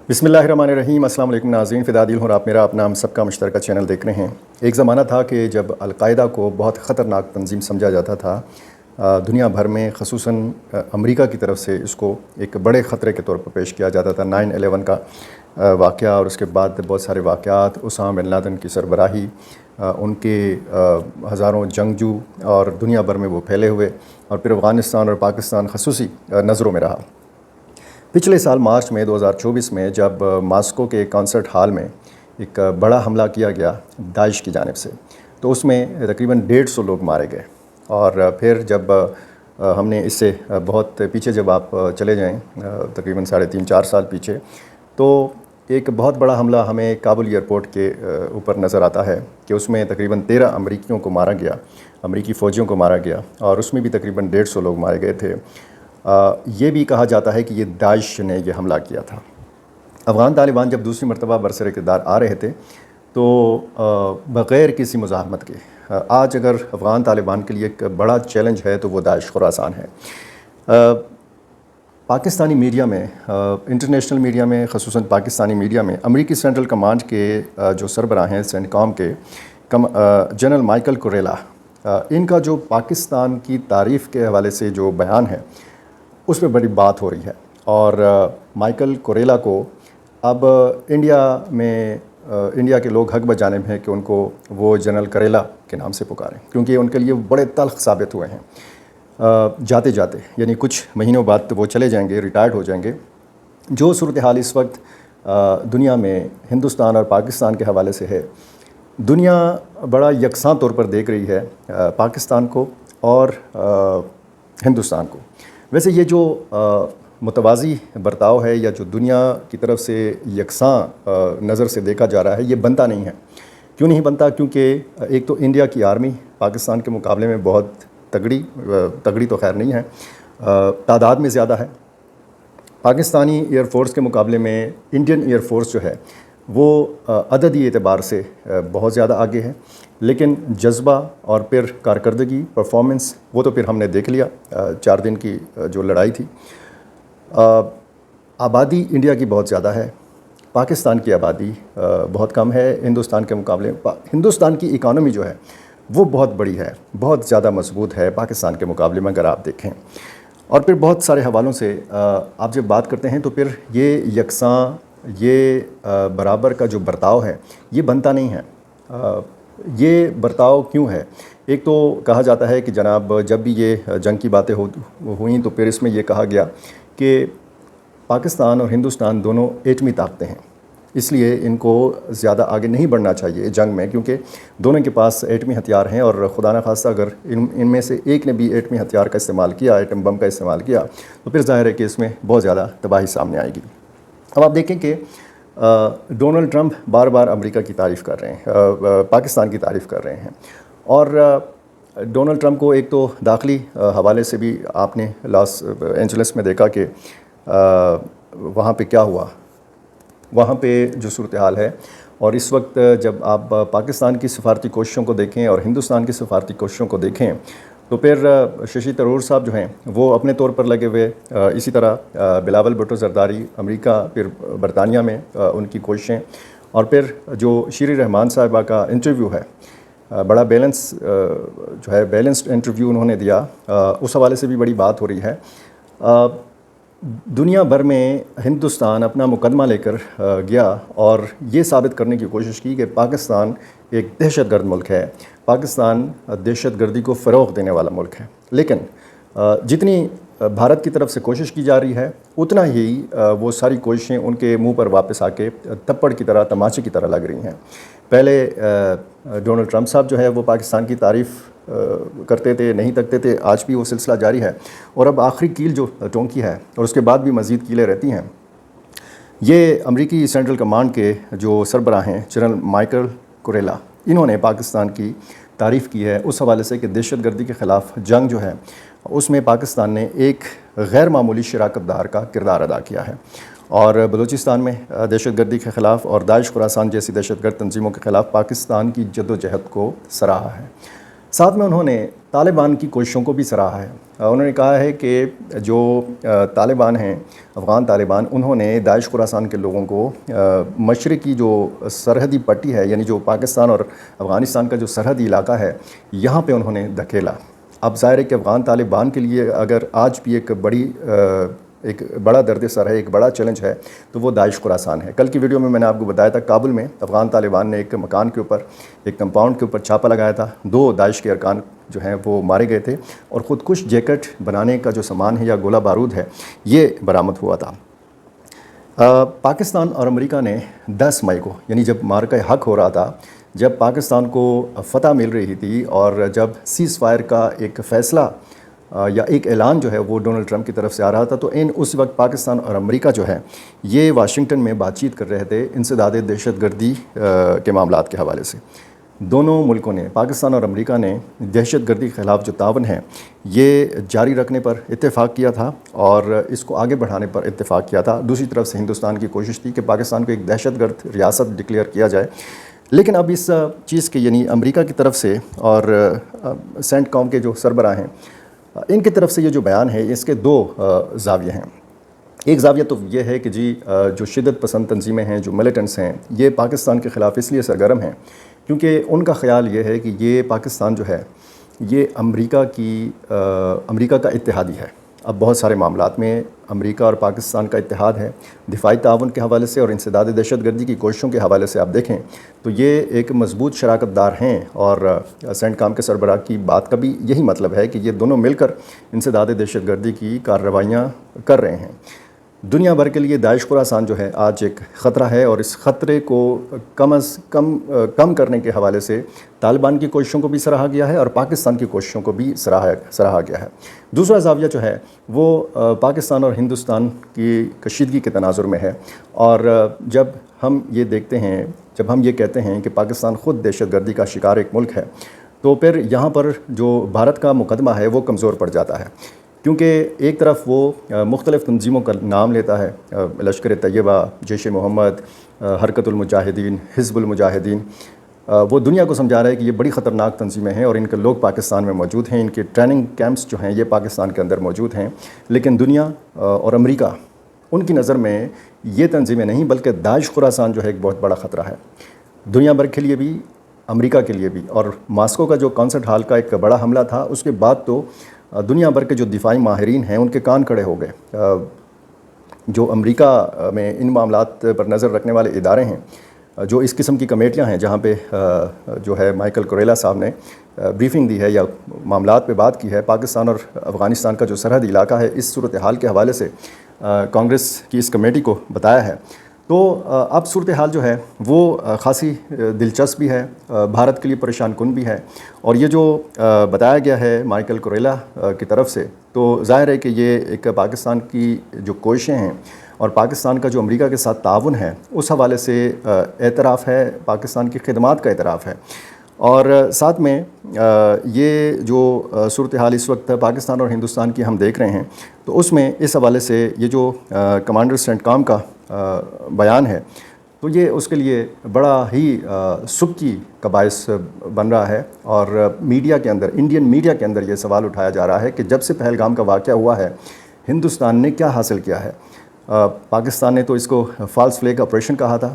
بسم اللہ الرحمن الرحیم۔ السلام علیکم ناظرین، فدا دل ہوں اور آپ میرا اپنا ہم سب کا مشترکہ چینل دیکھ رہے ہیں۔ ایک زمانہ تھا کہ جب القاعدہ کو بہت خطرناک تنظیم سمجھا جاتا تھا، دنیا بھر میں خصوصاً امریکہ کی طرف سے اس کو ایک بڑے خطرے کے طور پر پیش کیا جاتا تھا۔ 9/11 کا واقعہ اور اس کے بعد بہت سارے واقعات، اسامہ بن لادن کی سربراہی، ان کے ہزاروں جنگجو اور دنیا بھر میں وہ پھیلے ہوئے، اور پھر افغانستان اور پاکستان خصوصی نظروں میں رہا۔ پچھلے سال مارچ میں 2024 میں جب ماسکو کے کانسرٹ ہال میں ایک بڑا حملہ کیا گیا داعش کی جانب سے، تو اس میں تقریباً 150 لوگ مارے گئے۔ اور پھر جب ہم نے اس سے بہت پیچھے جب آپ چلے جائیں، تقریباً 3.5-4 سال پیچھے، تو ایک بہت بڑا حملہ ہمیں کابل ایئرپورٹ کے اوپر نظر آتا ہے کہ اس میں تقریباً 13 امریکیوں کو مارا گیا، امریکی فوجیوں کو مارا گیا، اور اس میں بھی تقریباً 150 لوگ مارے گئے تھے۔ یہ بھی کہا جاتا ہے کہ یہ داعش نے یہ حملہ کیا تھا۔ افغان طالبان جب دوسری مرتبہ برسر اقتدار آ رہے تھے تو بغیر کسی مزاحمت کے، آج اگر افغان طالبان کے لیے ایک بڑا چیلنج ہے تو وہ داعش خراسان ہے۔ پاکستانی میڈیا میں، انٹرنیشنل میڈیا میں، خصوصاً پاکستانی میڈیا میں، امریکی سینٹرل کمانڈ کے جو سربراہ ہیں سینٹ کام کے جنرل مائیکل کوریلا، ان کا جو پاکستان کی تعریف کے حوالے سے جو بیان ہے اس پہ بڑی بات ہو رہی ہے۔ اور مائیکل کوریلا کو اب انڈیا کے لوگ حق بجانب ہیں کہ ان کو وہ جنرل کوریلا کے نام سے پکاریں، کیونکہ ان کے لیے بڑے تلخ ثابت ہوئے ہیں جاتے جاتے، یعنی کچھ مہینوں بعد وہ چلے جائیں گے، ریٹائرڈ ہو جائیں گے۔ جو صورتحال اس وقت دنیا میں ہندوستان اور پاکستان کے حوالے سے ہے، دنیا بڑا یکساں طور پر دیکھ رہی ہے پاکستان کو اور ہندوستان کو۔ ویسے یہ جو متوازی برتاؤ ہے یا جو دنیا کی طرف سے یکساں نظر سے دیکھا جا رہا ہے، یہ بنتا نہیں ہے۔ کیوں نہیں بنتا؟ کیونکہ ایک تو انڈیا کی آرمی پاکستان کے مقابلے میں بہت تگڑی تو خیر نہیں ہے، تعداد میں زیادہ ہے۔ پاکستانی ایئر فورس کے مقابلے میں انڈین ایئر فورس جو ہے وہ عددی اعتبار سے بہت زیادہ آگے ہے، لیکن جذبہ اور پھر کارکردگی، پرفارمنس، وہ تو پھر ہم نے دیکھ لیا 4 دن کی جو لڑائی تھی۔ آبادی انڈیا کی بہت زیادہ ہے، پاکستان کی آبادی بہت کم ہے ہندوستان کے مقابلے میں۔ ہندوستان کی اکانومی جو ہے وہ بہت بڑی ہے، بہت زیادہ مضبوط ہے پاکستان کے مقابلے میں اگر آپ دیکھیں۔ اور پھر بہت سارے حوالوں سے آپ جب بات کرتے ہیں تو پھر یہ یکساں، یہ برابر کا جو برتاؤ ہے یہ بنتا نہیں ہے۔ یہ برتاؤ کیوں ہے؟ ایک تو کہا جاتا ہے کہ جناب جب بھی یہ جنگ کی باتیں ہوئیں تو پھر اس میں یہ کہا گیا کہ پاکستان اور ہندوستان دونوں ایٹمی طاقتیں ہیں، اس لیے ان کو زیادہ آگے نہیں بڑھنا چاہیے جنگ میں، کیونکہ دونوں کے پاس ایٹمی ہتھیار ہیں، اور خدا نخواستہ اگر ان میں سے ایک نے بھی ایٹمی ہتھیار کا استعمال کیا، ایٹم بم کا استعمال کیا، تو پھر ظاہر ہے کہ اس میں بہت زیادہ تباہی سامنے آئے گی۔ اب آپ دیکھیں کہ ڈونلڈ ٹرمپ بار بار امریکہ کی تعریف کر رہے ہیں، پاکستان کی تعریف کر رہے ہیں، اور ڈونلڈ ٹرمپ کو ایک تو داخلی حوالے سے بھی آپ نے لاس اینجلس میں دیکھا کہ وہاں پہ کیا ہوا، وہاں پہ جو صورتحال ہے۔ اور اس وقت جب آپ پاکستان کی سفارتی کوششوں کو دیکھیں اور ہندوستان کی سفارتی کوششوں کو دیکھیں تو پھر ششی تھرور صاحب جو ہیں وہ اپنے طور پر لگے ہوئے، اسی طرح بلاول بھٹو زرداری امریکہ، پھر برطانیہ میں ان کی کوششیں، اور پھر جو شیری رحمان صاحبہ کا انٹرویو ہے، بڑا بیلنسڈ انٹرویو انہوں نے دیا، اس حوالے سے بھی بڑی بات ہو رہی ہے۔ دنیا بھر میں ہندوستان اپنا مقدمہ لے کر گیا اور یہ ثابت کرنے کی کوشش کی کہ پاکستان ایک دہشت گرد ملک ہے، پاکستان دہشت گردی کو فروغ دینے والا ملک ہے۔ لیکن جتنی بھارت کی طرف سے کوشش کی جا رہی ہے، اتنا ہی وہ ساری کوششیں ان کے منہ پر واپس آ کے تپڑ کی طرح، تماچے کی طرح لگ رہی ہیں۔ پہلے ڈونلڈ ٹرمپ صاحب جو ہے وہ پاکستان کی تعریف کرتے تھے، نہیں تکتے تھے، آج بھی وہ سلسلہ جاری ہے، اور اب آخری کیل جو ٹونکی ہے اور اس کے بعد بھی مزید کیلیں رہتی ہیں۔ یہ امریکی سینٹرل کمانڈ کے جو سربراہ ہیں جنرل مائیکل کوریلا، انہوں نے پاکستان کی تعریف کی ہے اس حوالے سے کہ دہشت گردی کے خلاف جنگ جو ہے اس میں پاکستان نے ایک غیر معمولی شراکت دار کا کردار ادا کیا ہے، اور بلوچستان میں دہشت گردی کے خلاف اور داعش خراسان جیسی دہشت گرد تنظیموں کے خلاف پاکستان کی جد و جہد کو سراہا ہے۔ ساتھ میں انہوں نے طالبان کی کوششوں کو بھی سراہا ہے۔ انہوں نے کہا ہے کہ جو طالبان ہیں، افغان طالبان، انہوں نے داعش خراسان کے لوگوں کو مشرقی جو سرحدی پٹی ہے، یعنی جو پاکستان اور افغانستان کا جو سرحدی علاقہ ہے، یہاں پہ انہوں نے دھکیلا۔ اب ظاہر ہے کہ افغان طالبان کے لیے اگر آج بھی ایک بڑا درد سر ہے، ایک بڑا چیلنج ہے، تو وہ داعش خراسان ہے۔ کل کی ویڈیو میں نے آپ کو بتایا تھا، کابل میں افغان طالبان نے ایک مکان کے اوپر، ایک کمپاؤنڈ کے اوپر چھاپا لگایا تھا، 2 داعش کے ارکان جو ہیں وہ مارے گئے تھے، اور خودکش جیکٹ بنانے کا جو سامان ہے یا گولہ بارود ہے، یہ برآمد ہوا تھا۔ پاکستان اور امریکہ نے 10 مئی کو، یعنی جب معرکہ حق ہو رہا تھا، جب پاکستان کو فتح مل رہی تھی، اور جب سیز فائر کا ایک فیصلہ یا ایک اعلان جو ہے وہ ڈونلڈ ٹرمپ کی طرف سے آ رہا تھا، تو اس وقت پاکستان اور امریکہ جو ہے یہ واشنگٹن میں بات چیت کر رہے تھے انسداد دہشت گردی کے معاملات کے حوالے سے۔ دونوں ملکوں نے، پاکستان اور امریکہ نے، دہشت گردی کے خلاف جو تعاون ہے یہ جاری رکھنے پر اتفاق کیا تھا، اور اس کو آگے بڑھانے پر اتفاق کیا تھا۔ دوسری طرف سے ہندوستان کی کوشش تھی کہ پاکستان کو ایک دہشت گرد ریاست ڈکلیئر کیا جائے، لیکن اب اس چیز کے، یعنی امریکہ کی طرف سے اور سینٹ کام کے جو سربراہ ہیں، ان کی طرف سے یہ جو بیان ہے، اس کے 2 زاویے ہیں۔ ایک زاویہ تو یہ ہے کہ جو شدت پسند تنظیمیں ہیں، جو ملیٹنٹس ہیں، یہ پاکستان کے خلاف اس لیے سرگرم ہیں کیونکہ ان کا خیال یہ ہے کہ یہ پاکستان جو ہے یہ امریکہ کا اتحادی ہے۔ اب بہت سارے معاملات میں امریکہ اور پاکستان کا اتحاد ہے، دفاعی تعاون کے حوالے سے اور انسداد دہشت گردی کی کوششوں کے حوالے سے آپ دیکھیں تو یہ ایک مضبوط شراکت دار ہیں، اور سینٹ کام کے سربراہ کی بات کا بھی یہی مطلب ہے کہ یہ دونوں مل کر انسداد دہشت گردی کی کارروائیاں کر رہے ہیں۔ دنیا بھر کے لیے داعش خراسان جو ہے آج ایک خطرہ ہے، اور اس خطرے کو کم کرنے کے حوالے سے طالبان کی کوششوں کو بھی سراہا گیا ہے اور پاکستان کی کوششوں کو بھی سراہا گیا ہے۔ دوسرا زاویہ جو ہے وہ پاکستان اور ہندوستان کی کشیدگی کے تناظر میں ہے، اور جب ہم یہ دیکھتے ہیں، جب ہم یہ کہتے ہیں کہ پاکستان خود دہشت گردی کا شکار ایک ملک ہے، تو پھر یہاں پر جو بھارت کا مقدمہ ہے وہ کمزور پڑ جاتا ہے، کیونکہ ایک طرف وہ مختلف تنظیموں کا نام لیتا ہے، لشکر طیبہ، جیش محمد، حرکت المجاہدین، حزب المجاہدین، وہ دنیا کو سمجھا رہا ہے کہ یہ بڑی خطرناک تنظیمیں ہیں اور ان کے لوگ پاکستان میں موجود ہیں، ان کے ٹریننگ کیمپس جو ہیں یہ پاکستان کے اندر موجود ہیں، لیکن دنیا اور امریکہ، ان کی نظر میں یہ تنظیمیں نہیں بلکہ داعش خراسان جو ہے ایک بہت بڑا خطرہ ہے، دنیا بھر کے لیے بھی، امریکہ کے لیے بھی۔ اور ماسکو کا جو کانسرٹ ہال کا ایک بڑا حملہ تھا، اس کے بعد تو دنیا بھر کے جو دفاعی ماہرین ہیں ان کے کان کھڑے ہو گئے۔ جو امریکہ میں ان معاملات پر نظر رکھنے والے ادارے ہیں، جو اس قسم کی کمیٹیاں ہیں جہاں پہ جو ہے مائیکل کوریلا صاحب نے بریفنگ دی ہے یا معاملات پہ بات کی ہے، پاکستان اور افغانستان کا جو سرحدی علاقہ ہے اس صورتحال کے حوالے سے کانگریس کی اس کمیٹی کو بتایا ہے، تو اب صورتحال جو ہے وہ خاصی دلچسپ بھی ہے، بھارت کے لیے پریشان کن بھی ہے، اور یہ جو بتایا گیا ہے مائیکل کوریلا کی طرف سے، تو ظاہر ہے کہ یہ ایک پاکستان کی جو کوششیں ہیں اور پاکستان کا جو امریکہ کے ساتھ تعاون ہے اس حوالے سے اعتراف ہے، پاکستان کی خدمات کا اعتراف ہے، اور ساتھ میں یہ جو صورتحال اس وقت پاکستان اور ہندوستان کی ہم دیکھ رہے ہیں، تو اس میں اس حوالے سے یہ جو کمانڈر سینٹ کام کا بیان ہے، تو یہ اس کے لیے بڑا ہی سکی کا باعث بن رہا ہے، اور میڈیا کے اندر، انڈین میڈیا کے اندر یہ سوال اٹھایا جا رہا ہے کہ جب سے پہلگام کا واقعہ ہوا ہے ہندوستان نے کیا حاصل کیا ہے۔ پاکستان نے تو اس کو فالس فلیگ آپریشن کہا تھا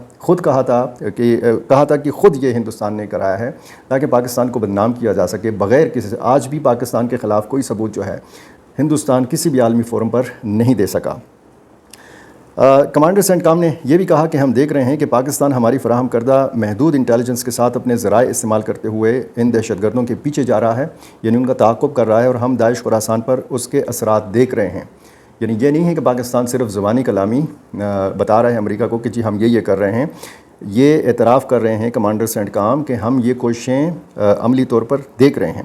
کہ خود یہ ہندوستان نے کرایا ہے تاکہ پاکستان کو بدنام کیا جا سکے بغیر کسی سے۔ آج بھی پاکستان کے خلاف کوئی ثبوت جو ہے ہندوستان کسی بھی عالمی فورم پر نہیں دے سکا۔ کمانڈر سینٹ کام نے یہ بھی کہا کہ ہم دیکھ رہے ہیں کہ پاکستان ہماری فراہم کردہ محدود انٹیلیجنس کے ساتھ اپنے ذرائع استعمال کرتے ہوئے ان دہشت گردوں کے پیچھے جا رہا ہے، یعنی ان کا تعاقب کر رہا ہے، اور ہم داعش خراسان پر اس کے اثرات دیکھ رہے ہیں۔ یعنی یہ نہیں ہے کہ پاکستان صرف زبانی کلامی بتا رہے ہیں امریکہ کو کہ جی ہم یہ کر رہے ہیں، یہ اعتراف کر رہے ہیں کمانڈر سینٹ کام کہ ہم یہ کوششیں عملی طور پر دیکھ رہے ہیں۔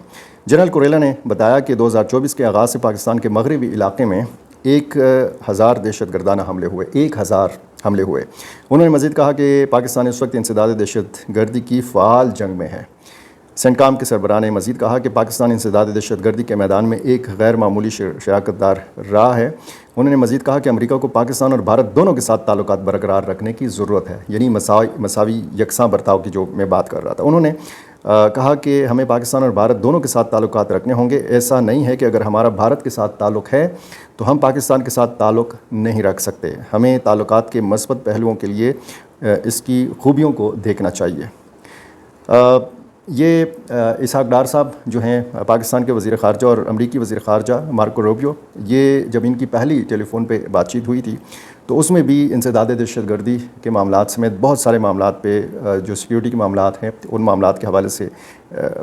جنرل کوریلا نے بتایا کہ 2024 کے آغاز سے پاکستان کے مغربی علاقے میں 1000 دہشت گردانہ حملے ہوئے، 1000 حملے ہوئے۔ انہوں نے مزید کہا کہ پاکستان اس وقت انسداد دہشت گردی کی فعال جنگ میں ہے۔ سینٹ کام کے سربراہ نے مزید کہا کہ پاکستان انسداد دہشت گردی کے میدان میں ایک غیر معمولی شراکت دار رہا ہے۔ انہوں نے مزید کہا کہ امریکہ کو پاکستان اور بھارت دونوں کے ساتھ تعلقات برقرار رکھنے کی ضرورت ہے، یعنی مساوی یکساں برتاؤ کی جو میں بات کر رہا تھا۔ انہوں نے کہا کہ ہمیں پاکستان اور بھارت دونوں کے ساتھ تعلقات رکھنے ہوں گے. ایسا نہیں ہے کہ اگر ہمارا بھارت کے ساتھ تعلق ہے تو ہم پاکستان کے ساتھ تعلق نہیں رکھ سکتے. ہمیں تعلقات کے مثبت پہلوؤں کے لیے اس کی خوبیوں کو دیکھنا چاہیے. یہ اسحاق ڈار صاحب جو ہیں پاکستان کے وزیر خارجہ اور امریکی وزیر خارجہ مارکو روبیو، یہ جب ان کی پہلی ٹیلی فون پہ بات چیت ہوئی تھی تو اس میں بھی انسداد دہشت گردی کے معاملات سمیت بہت سارے معاملات پہ جو سیکیورٹی کے معاملات ہیں ان معاملات کے حوالے سے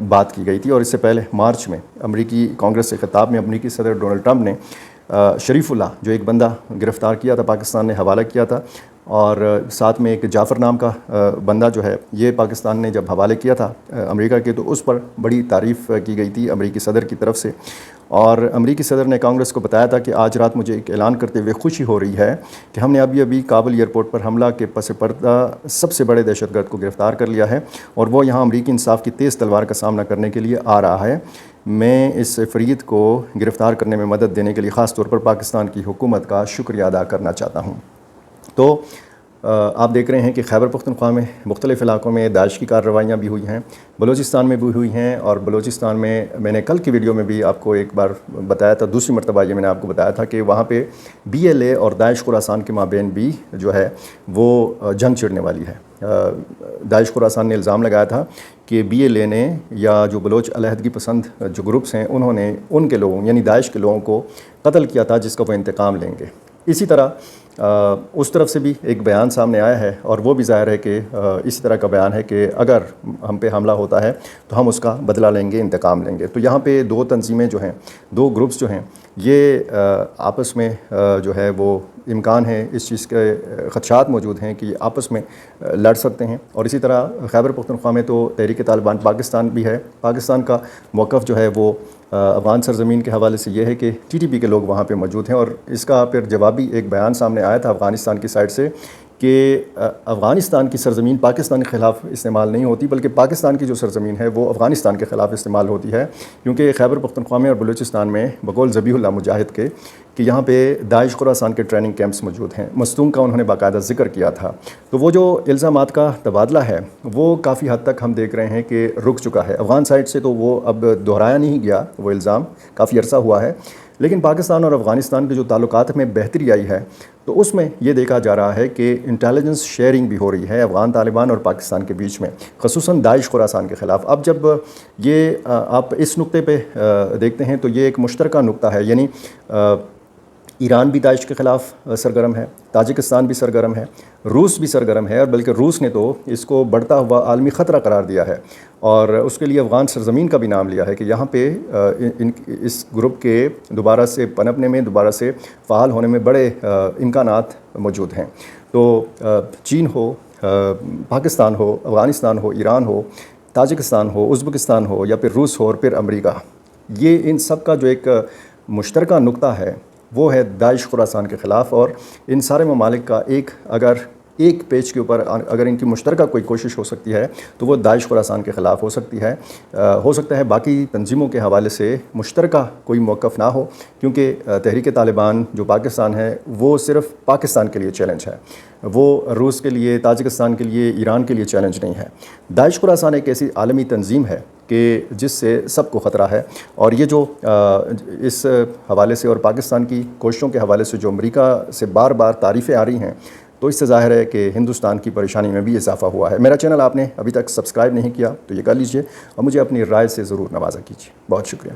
بات کی گئی تھی. اور اس سے پہلے مارچ میں امریکی کانگریس سے خطاب میں امریکی صدر ڈونلڈ ٹرمپ نے شریف اللہ جو ایک بندہ گرفتار کیا تھا، پاکستان نے حوالہ کیا تھا، اور ساتھ میں ایک جعفر نام کا بندہ جو ہے یہ پاکستان نے جب حوالے کیا تھا امریکہ کے، تو اس پر بڑی تعریف کی گئی تھی امریکی صدر کی طرف سے. اور امریکی صدر نے کانگریس کو بتایا تھا کہ آج رات مجھے ایک اعلان کرتے ہوئے خوشی ہو رہی ہے کہ ہم نے ابھی کابل ایئرپورٹ پر حملہ کے پس پردہ سب سے بڑے دہشت گرد کو گرفتار کر لیا ہے اور وہ یہاں امریکی انصاف کی تیز تلوار کا سامنا کرنے کے لیے آ رہا ہے. میں اس فرید کو گرفتار کرنے میں مدد دینے کے لیے خاص طور پر پاکستان کی حکومت کا شکریہ ادا کرنا چاہتا ہوں. تو آپ دیکھ رہے ہیں کہ خیبر پختونخوا میں مختلف علاقوں میں داعش کی کارروائیاں بھی ہوئی ہیں، بلوچستان میں بھی ہوئی ہیں. اور بلوچستان میں نے کل کی ویڈیو میں بھی آپ کو ایک بار بتایا تھا، دوسری مرتبہ یہ میں نے آپ کو بتایا تھا کہ وہاں پہ BLA اور داعش خراسان کے مابین بھی جو ہے وہ جنگ چھڑنے والی ہے. داعش خراسان نے الزام لگایا تھا کہ BLA نے یا جو بلوچ علیحدگی پسند جو گروپس ہیں انہوں نے ان کے لوگوں یعنی داعش کے لوگوں کو قتل کیا تھا جس کا وہ انتقام لیں گے. اسی طرح اس طرف سے بھی ایک بیان سامنے آیا ہے اور وہ بھی ظاہر ہے کہ اسی طرح کا بیان ہے کہ اگر ہم پہ حملہ ہوتا ہے تو ہم اس کا بدلہ لیں گے، انتقام لیں گے. تو یہاں پہ دو تنظیمیں جو ہیں، دو گروپس جو ہیں، یہ آپس میں جو ہے وہ امکان ہے، اس چیز کے خدشات موجود ہیں کہ یہ آپس میں لڑ سکتے ہیں. اور اسی طرح خیبر پختونخوا میں تو تحریک طالبان پاکستان بھی ہے. پاکستان کا موقف جو ہے وہ افغان سرزمین کے حوالے سے یہ ہے کہ TTP کے لوگ وہاں پہ موجود ہیں. اور اس کا پھر جوابی ایک بیان سامنے آیا تھا افغانستان کی سائڈ سے کہ افغانستان کی سرزمین پاکستان کے خلاف استعمال نہیں ہوتی بلکہ پاکستان کی جو سرزمین ہے وہ افغانستان کے خلاف استعمال ہوتی ہے، کیونکہ خیبر پختونخوا میں اور بلوچستان میں بقول ذبیح اللہ مجاہد کے کہ یہاں پہ داعش خراسان کے ٹریننگ کیمپس موجود ہیں. مستونگ کا انہوں نے باقاعدہ ذکر کیا تھا. تو وہ جو الزامات کا تبادلہ ہے وہ کافی حد تک ہم دیکھ رہے ہیں کہ رک چکا ہے. افغان سائڈ سے تو وہ اب دہرایا نہیں گیا وہ الزام، کافی عرصہ ہوا ہے، لیکن پاکستان اور افغانستان کے جو تعلقات میں بہتری آئی ہے تو اس میں یہ دیکھا جا رہا ہے کہ انٹیلیجنس شیئرنگ بھی ہو رہی ہے افغان طالبان اور پاکستان کے بیچ میں، خصوصاً داعش خراسان کے خلاف. اب جب یہ آپ اس نقطے پہ دیکھتے ہیں تو یہ ایک مشترکہ نقطہ ہے، یعنی ایران بھی داعش کے خلاف سرگرم ہے، تاجکستان بھی سرگرم ہے، روس بھی سرگرم ہے، اور بلکہ روس نے تو اس کو بڑھتا ہوا عالمی خطرہ قرار دیا ہے اور اس کے لیے افغان سرزمین کا بھی نام لیا ہے کہ یہاں پہ اس گروپ کے دوبارہ سے پنپنے میں، دوبارہ سے فعال ہونے میں بڑے امکانات موجود ہیں. تو چین ہو، پاکستان ہو، افغانستان ہو، ایران ہو، تاجکستان ہو، ازبکستان ہو، یا پھر روس ہو اور پھر امریکہ، یہ ان سب کا جو ایک مشترکہ نقطہ ہے وہ ہے داعش خراسان کے خلاف. اور ان سارے ممالک کا اگر ایک پیج کے اوپر اگر ان کی مشترکہ کوئی کوشش ہو سکتی ہے تو وہ داعش خراسان کے خلاف ہو سکتی ہے. ہو سکتا ہے باقی تنظیموں کے حوالے سے مشترکہ کوئی موقف نہ ہو، کیونکہ تحریک طالبان جو پاکستان ہے وہ صرف پاکستان کے لیے چیلنج ہے، وہ روس کے لیے، تاجکستان کے لیے، ایران کے لیے چیلنج نہیں ہے. داعش خراسان ایک ایسی عالمی تنظیم ہے کہ جس سے سب کو خطرہ ہے. اور یہ جو اس حوالے سے اور پاکستان کی کوششوں کے حوالے سے جو امریکہ سے بار بار تعریفیں آ رہی ہیں تو اس سے ظاہر ہے کہ ہندوستان کی پریشانی میں بھی اضافہ ہوا ہے. میرا چینل آپ نے ابھی تک سبسکرائب نہیں کیا تو یہ کر لیجئے اور مجھے اپنی رائے سے ضرور نوازا کیجیے. بہت شکریہ.